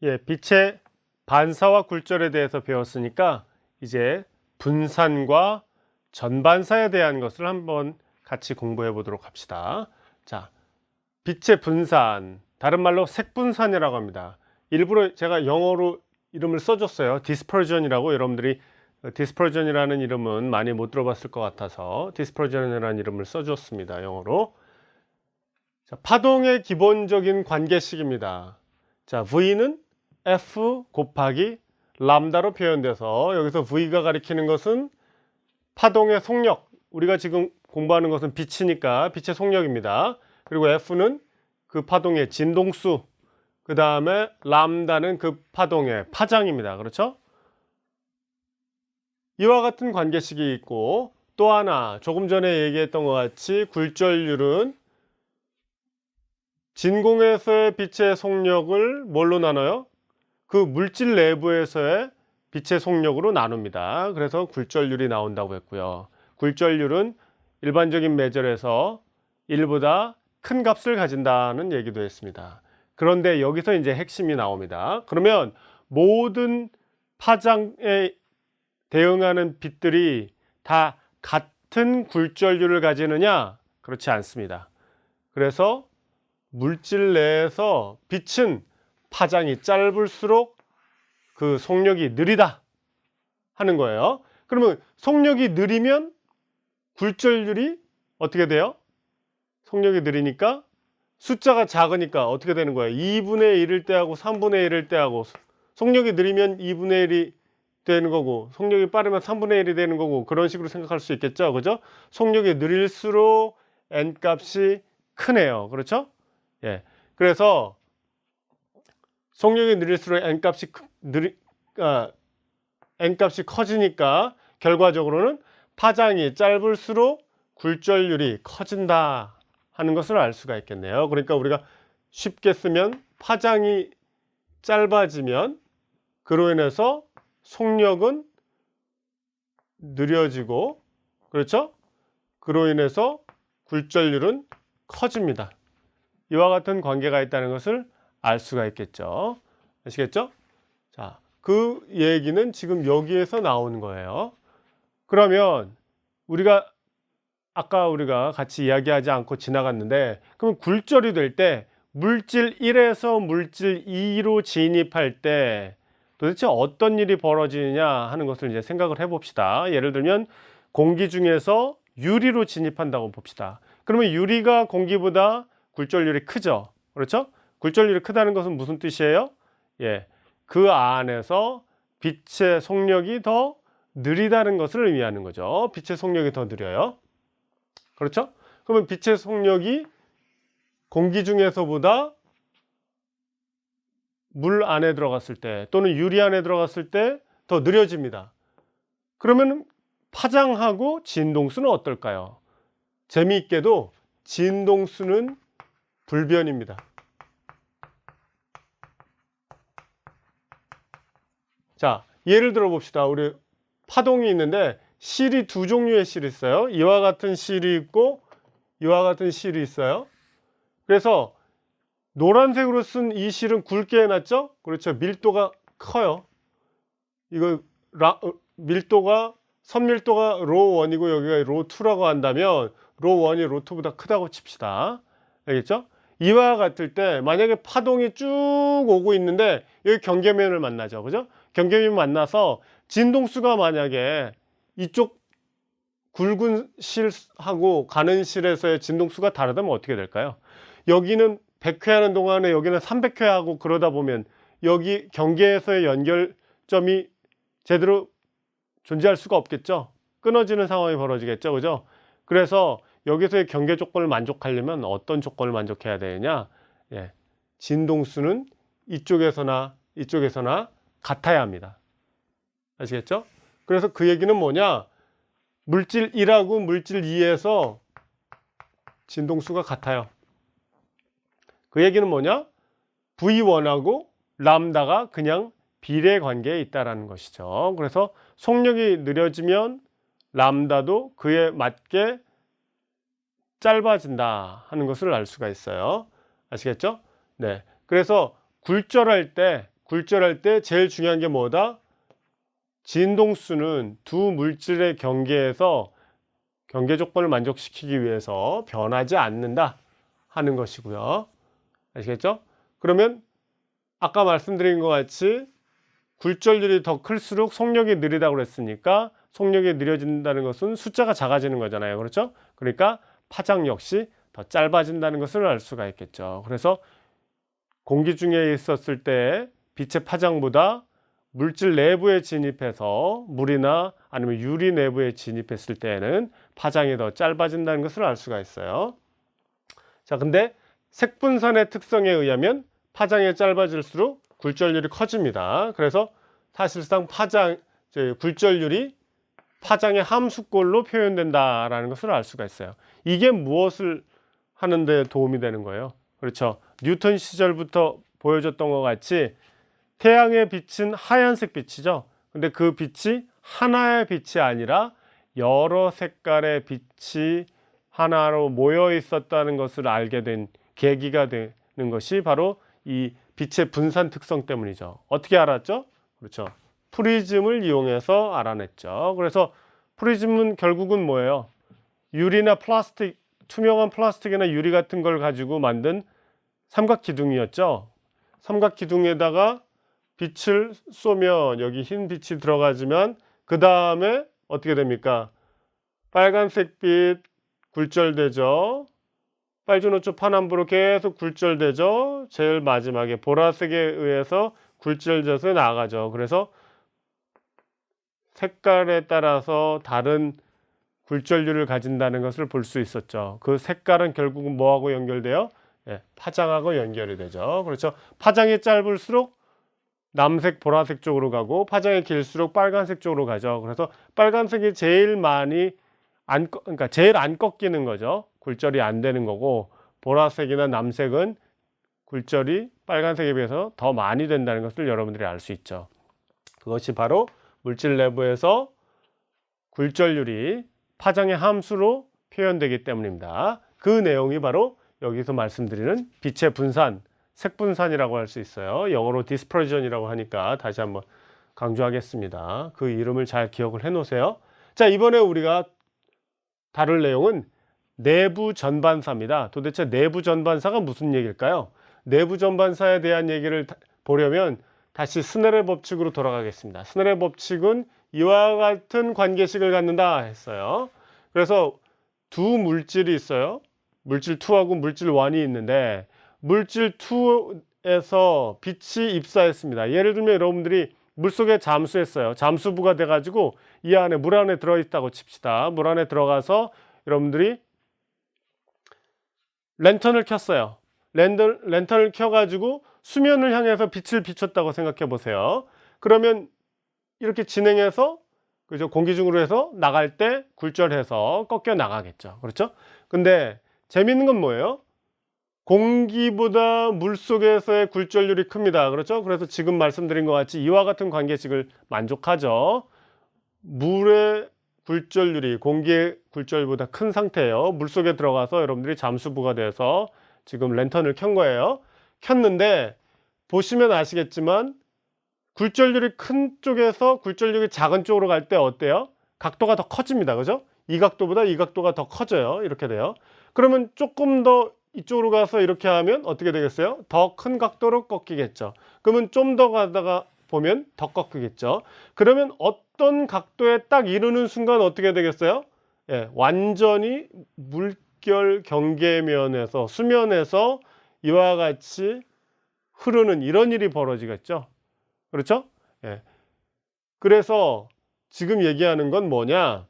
예, 빛의 반사와 굴절에 대해서 배웠으니까 이제 분산과 전반사에 대한 것을 한번 같이 공부해 보도록 합시다. 자, 빛의 분산, 다른 말로 색분산이라고 합니다. 일부러 제가 영어로 이름을 써줬어요. 디스퍼전이라고. 여러분들이 디스퍼전이라는 이름은 많이 못 들어봤을 것 같아서 디스퍼전이라는 이름을 써줬습니다. 영어로. 자, 파동의 기본적인 관계식입니다. 자, V는 F 곱하기 람다로 표현돼서 여기서 V가 가리키는 것은 파동의 속력, 우리가 지금 공부하는 것은 빛이니까 빛의 속력입니다. 그리고 F는 그 파동의 진동수, 그 다음에 람다는 그 파동의 파장입니다. 그렇죠? 이와 같은 관계식이 있고, 또 하나 조금 전에 얘기했던 것 같이 굴절률은 진공에서의 빛의 속력을 뭘로 나눠요? 그 물질 내부에서의 빛의 속력으로 나눕니다. 그래서 굴절률이 나온다고 했고요. 굴절률은 일반적인 메저에서 1보다 큰 값을 가진다는 얘기도 했습니다. 그런데 여기서 이제 핵심이 나옵니다. 그러면 모든 파장에 대응하는 빛들이 다 같은 굴절률을 가지느냐? 그렇지 않습니다. 그래서 물질 내에서 빛은 파장이 짧을수록 그 속력이 느리다 하는 거예요. 그러면 속력이 느리면 굴절률이 어떻게 돼요? 속력이 느리니까 숫자가 작으니까 어떻게 되는 거예요? 2분의 1일 때하고 3분의 1일 때하고, 속력이 느리면 2분의 1이 되는 거고 속력이 빠르면 3분의 1이 되는 거고, 그런 식으로 생각할 수 있겠죠. 그죠? 속력이 느릴수록 n 값이 크네요. 그렇죠? 예. 그래서 속력이 느릴수록 n 값이 커지니까 결과적으로는 파장이 짧을수록 굴절률이 커진다 하는 것을 알 수가 있겠네요. 그러니까 우리가 쉽게 쓰면 파장이 짧아지면 그로 인해서 속력은 느려지고, 그렇죠? 그로 인해서 굴절률은 커집니다. 이와 같은 관계가 있다는 것을 알 수가 있겠죠. 아시겠죠? 자, 그 얘기는 지금 여기에서 나오는 거예요. 그러면 아까 우리가 같이 이야기하지 않고 지나갔는데, 그럼 굴절이 될 때 물질 1에서 물질 2로 진입할 때 도대체 어떤 일이 벌어지느냐 하는 것을 이제 생각을 해 봅시다. 예를 들면 공기 중에서 유리로 진입한다고 봅시다. 그러면 유리가 공기보다 굴절률이 크죠. 그렇죠? 굴절률이 크다는 것은 무슨 뜻이에요? 예, 그 안에서 빛의 속력이 더 느리다는 것을 의미하는 거죠. 빛의 속력이 더 느려요. 그렇죠? 그러면 빛의 속력이 공기 중에서보다 물 안에 들어갔을 때 또는 유리 안에 들어갔을 때 더 느려집니다. 그러면 파장하고 진동수는 어떨까요? 재미있게도 진동수는 불변입니다. 자, 예를 들어 봅시다. 우리 파동이 있는데 실이 두 종류의 실이 있어요. 이와 같은 실이 있고 이와 같은 실이 있어요. 그래서 노란색으로 쓴 이 실은 굵게 해놨죠? 그렇죠. 밀도가 커요. 이거 밀도가, 선밀도가 로1이고 여기가 로2라고 한다면 로1이 로2보다 크다고 칩시다. 알겠죠? 이와 같을 때 만약에 파동이 쭉 오고 있는데 여기 경계면을 만나죠. 그죠? 경계면 만나서 진동수가 만약에 이쪽 굵은 실하고 가는 실에서의 진동수가 다르다면 어떻게 될까요? 여기는 100회 하는 동안에 여기는 300회 하고, 그러다 보면 여기 경계에서의 연결점이 제대로 존재할 수가 없겠죠. 끊어지는 상황이 벌어지겠죠. 그죠? 그래서 여기서의 경계 조건을 만족하려면 어떤 조건을 만족해야 되느냐? 예, 진동수는 이쪽에서나 이쪽에서나 같아야 합니다. 아시겠죠? 그래서 그 얘기는 뭐냐? 물질 1하고 물질 2에서 진동수가 같아요. 그 얘기는 뭐냐? V1하고 람다가 그냥 비례 관계에 있다는 것이죠. 그래서 속력이 느려지면 람다도 그에 맞게 짧아진다 하는 것을 알 수가 있어요. 아시겠죠? 네. 그래서 굴절할 때 굴절할 때 제일 중요한 게 뭐다? 진동수는 두 물질의 경계에서 경계 조건을 만족시키기 위해서 변하지 않는다 하는 것이고요. 아시겠죠? 그러면 아까 말씀드린 것 같이 굴절률이 더 클수록 속력이 느리다고 그랬으니까 속력이 느려진다는 것은 숫자가 작아지는 거잖아요. 그렇죠? 그러니까 파장 역시 더 짧아진다는 것을 알 수가 있겠죠. 그래서 공기 중에 있었을 때 빛의 파장보다 물질 내부에 진입해서 물이나 아니면 유리 내부에 진입했을 때에는 파장이 더 짧아진다는 것을 알 수가 있어요. 자, 근데 색분산의 특성에 의하면 파장이 짧아질수록 굴절률이 커집니다. 그래서 사실상 굴절률이 파장의 함수꼴로 표현된다라는 것을 알 수가 있어요. 이게 무엇을 하는데 도움이 되는 거예요? 그렇죠. 뉴턴 시절부터 보여줬던 것 같이 태양의 빛은 하얀색 빛이죠. 근데 그 빛이 하나의 빛이 아니라 여러 색깔의 빛이 하나로 모여 있었다는 것을 알게 된 계기가 되는 것이 바로 이 빛의 분산 특성 때문이죠. 어떻게 알았죠? 그렇죠. 프리즘을 이용해서 알아냈죠. 그래서 프리즘은 결국은 뭐예요? 유리나 플라스틱, 투명한 플라스틱이나 유리 같은 걸 가지고 만든 삼각기둥이었죠. 삼각기둥에다가 빛을 쏘면 여기 흰 빛이 들어가지만 그 다음에 어떻게 됩니까? 빨간색 빛 굴절되죠. 빨주노초 파남브로 계속 굴절되죠. 제일 마지막에 보라색에 의해서 굴절돼서 나가죠. 그래서 색깔에 따라서 다른 굴절률을 가진다는 것을 볼 수 있었죠. 그 색깔은 결국은 뭐하고 연결돼요? 예, 파장하고 연결이 되죠. 그렇죠. 파장이 짧을수록 남색, 보라색 쪽으로 가고 파장이 길수록 빨간색 쪽으로 가죠. 그래서 빨간색이 제일 많이 그러니까 제일 안 꺾이는 거죠. 굴절이 안 되는 거고 보라색이나 남색은 굴절이 빨간색에 비해서 더 많이 된다는 것을 여러분들이 알 수 있죠. 그것이 바로 물질 내부에서 굴절률이 파장의 함수로 표현되기 때문입니다. 그 내용이 바로 여기서 말씀드리는 빛의 분산, 색분산이라고 할 수 있어요. 영어로 디스퍼전이라고 하니까 다시 한번 강조하겠습니다. 그 이름을 잘 기억을 해 놓으세요. 자, 이번에 우리가 다룰 내용은 내부 전반사입니다. 도대체 내부 전반사가 무슨 얘기일까요? 내부 전반사에 대한 얘기를 보려면 다시 스넬의 법칙으로 돌아가겠습니다. 스넬의 법칙은 이와 같은 관계식을 갖는다 했어요. 그래서 두 물질이 있어요. 물질 2하고 물질 1이 있는데 물질 2에서 빛이 입사했습니다. 예를 들면 여러분들이 물속에 잠수했어요. 잠수부가 돼가지고 이 안에 물 안에 들어있다고 칩시다. 물 안에 들어가서 여러분들이 랜턴을 켰어요. 랜턴을 켜가지고 수면을 향해서 빛을 비췄다고 생각해 보세요. 그러면 이렇게 진행해서 그죠? 공기 중으로 해서 나갈 때 굴절해서 꺾여 나가겠죠. 그렇죠? 근데 재밌는 건 뭐예요? 공기보다 물속에서의 굴절률이 큽니다. 그렇죠? 그래서 지금 말씀드린 것 같이 이와 같은 관계식을 만족하죠. 물의 굴절률이 공기의 굴절보다 큰 상태예요. 물속에 들어가서 여러분들이 잠수부가 돼서 지금 랜턴을 켠 거예요. 켰는데 보시면 아시겠지만 굴절률이 큰 쪽에서 굴절률이 작은 쪽으로 갈 때 어때요? 각도가 더 커집니다. 그죠? 이 각도보다 이 각도가 더 커져요. 이렇게 돼요. 그러면 조금 더 이쪽으로 가서 이렇게 하면 어떻게 되겠어요? 더 큰 각도로 꺾이겠죠. 그러면 좀 더 가다가 보면 더 꺾이겠죠. 그러면 어떤 각도에 딱 이르는 순간 어떻게 되겠어요? 예, 완전히 물결 경계면에서 수면에서 이와 같이 흐르는 이런 일이 벌어지겠죠. 그렇죠? 예. 그래서 지금 얘기하는 건 뭐냐?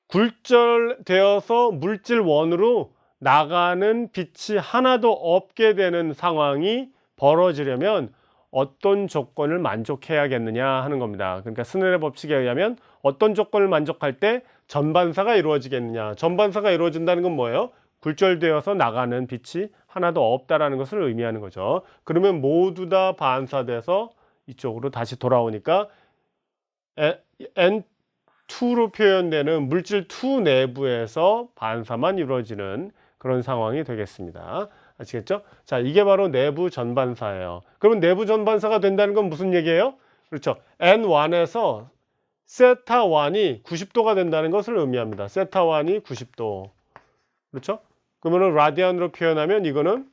굴절되어서 물질 원으로 나가는 빛이 하나도 없게 되는 상황이 벌어지려면 어떤 조건을 만족해야겠느냐 하는 겁니다. 그러니까 스넬의 법칙에 의하면 어떤 조건을 만족할 때 전반사가 이루어지겠느냐. 전반사가 이루어진다는 건 뭐예요? 굴절되어서 나가는 빛이 하나도 없다라는 것을 의미하는 거죠. 그러면 모두 다 반사돼서 이쪽으로 다시 돌아오니까 N2로 표현되는 물질 2 내부에서 반사만 이루어지는 그런 상황이 되겠습니다. 아시겠죠? 자, 이게 바로 내부 전반사예요. 그러면 내부 전반사가 된다는 건 무슨 얘기예요? 그렇죠. N1에서 세타1이 90도가 된다는 것을 의미합니다. 세타1이 90도. 그렇죠? 그러면 라디안으로 표현하면 이거는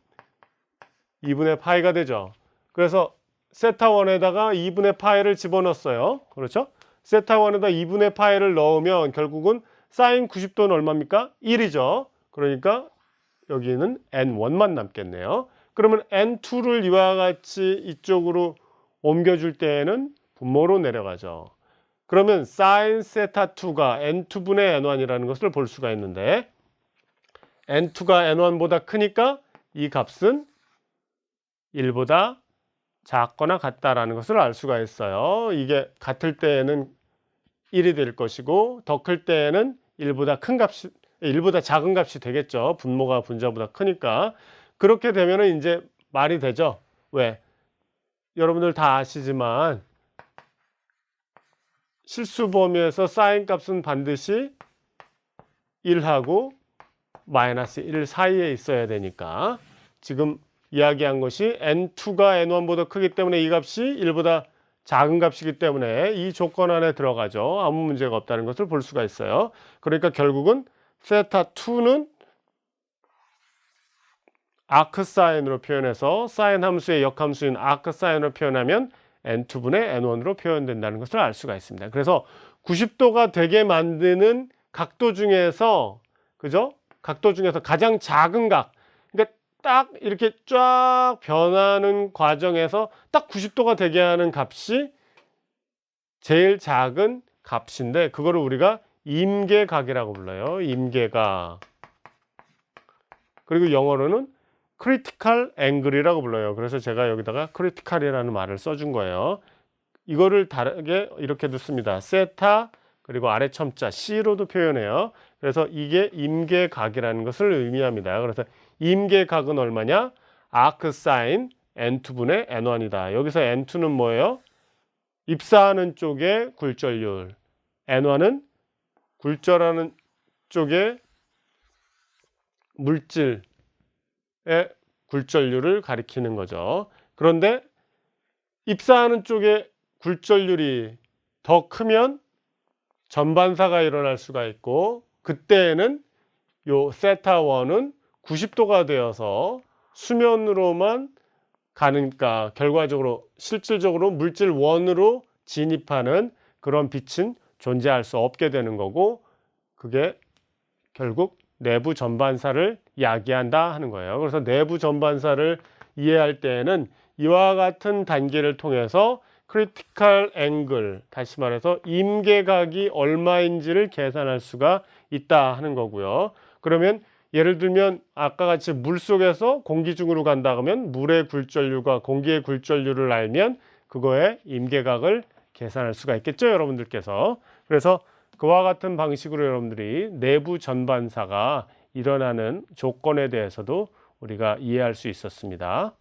2분의 파이가 되죠. 그래서 세타1에다가 2분의 파이를 집어넣었어요. 그렇죠? 세타1에다 2분의 파이를 넣으면 결국은 사인 90도는 얼마입니까? 1이죠. 그러니까 여기는 N1만 남겠네요. 그러면 N2를 이와 같이 이쪽으로 옮겨줄 때에는 분모로 내려가죠. 그러면 sin 세타2가 N2분의 N1이라는 것을 볼 수가 있는데 N2가 N1보다 크니까 이 값은 1보다 작거나 같다라는 것을 알 수가 있어요. 이게 같을 때에는 1이 될 것이고 더 클 때에는 1보다 작은 값이 되겠죠. 분모가 분자보다 크니까. 그렇게 되면은 이제 말이 되죠. 왜? 여러분들 다 아시지만 실수 범위에서 사인 값은 반드시 1하고 마이너스 1 사이에 있어야 되니까 지금 이야기한 것이 N2가 N1보다 크기 때문에 이 값이 1보다 작은 값이기 때문에 이 조건 안에 들어가죠. 아무 문제가 없다는 것을 볼 수가 있어요. 그러니까 결국은 세타2는 아크사인으로 표현해서 사인 함수의 역함수인 아크사인으로 표현하면 N2분의 N1으로 표현된다는 것을 알 수가 있습니다. 그래서 90도가 되게 만드는 각도 중에서 그죠? 각도 중에서 가장 작은 각, 그러니까 딱 이렇게 쫙 변하는 과정에서 딱 90도가 되게 하는 값이 제일 작은 값인데 그거를 우리가 임계각이라고 불러요. 임계각. 그리고 영어로는 critical angle이라고 불러요. 그래서 제가 여기다가 critical이라는 말을 써준 거예요. 이거를 다르게 이렇게도 씁니다. 세타 그리고 아래 첨자 C로도 표현해요. 그래서 이게 임계각이라는 것을 의미합니다. 그래서 임계각은 얼마냐? 아크사인 N2분의 N1이다. 여기서 N2는 뭐예요? 입사하는 쪽의 굴절률. N1은 굴절하는 쪽의 물질의 굴절률을 가리키는 거죠. 그런데 입사하는 쪽의 굴절률이 더 크면 전반사가 일어날 수가 있고 그때에는 요 세타1은 90도가 되어서 수면으로만 가니까 결과적으로 실질적으로 물질 1으로 진입하는 그런 빛은 존재할 수 없게 되는 거고 그게 결국 내부 전반사를 야기한다 하는 거예요. 그래서 내부 전반사를 이해할 때에는 이와 같은 단계를 통해서 크리티컬 앵글, 다시 말해서 임계각이 얼마인지를 계산할 수가 있다 하는 거고요. 그러면 예를 들면 아까 같이 물속에서 공기 중으로 간다 하면 물의 굴절률과 공기의 굴절률을 알면 그거의 임계각을 계산할 수가 있겠죠, 여러분들께서. 그래서 그와 같은 방식으로 여러분들이 내부 전반사가 일어나는 조건에 대해서도 우리가 이해할 수 있었습니다.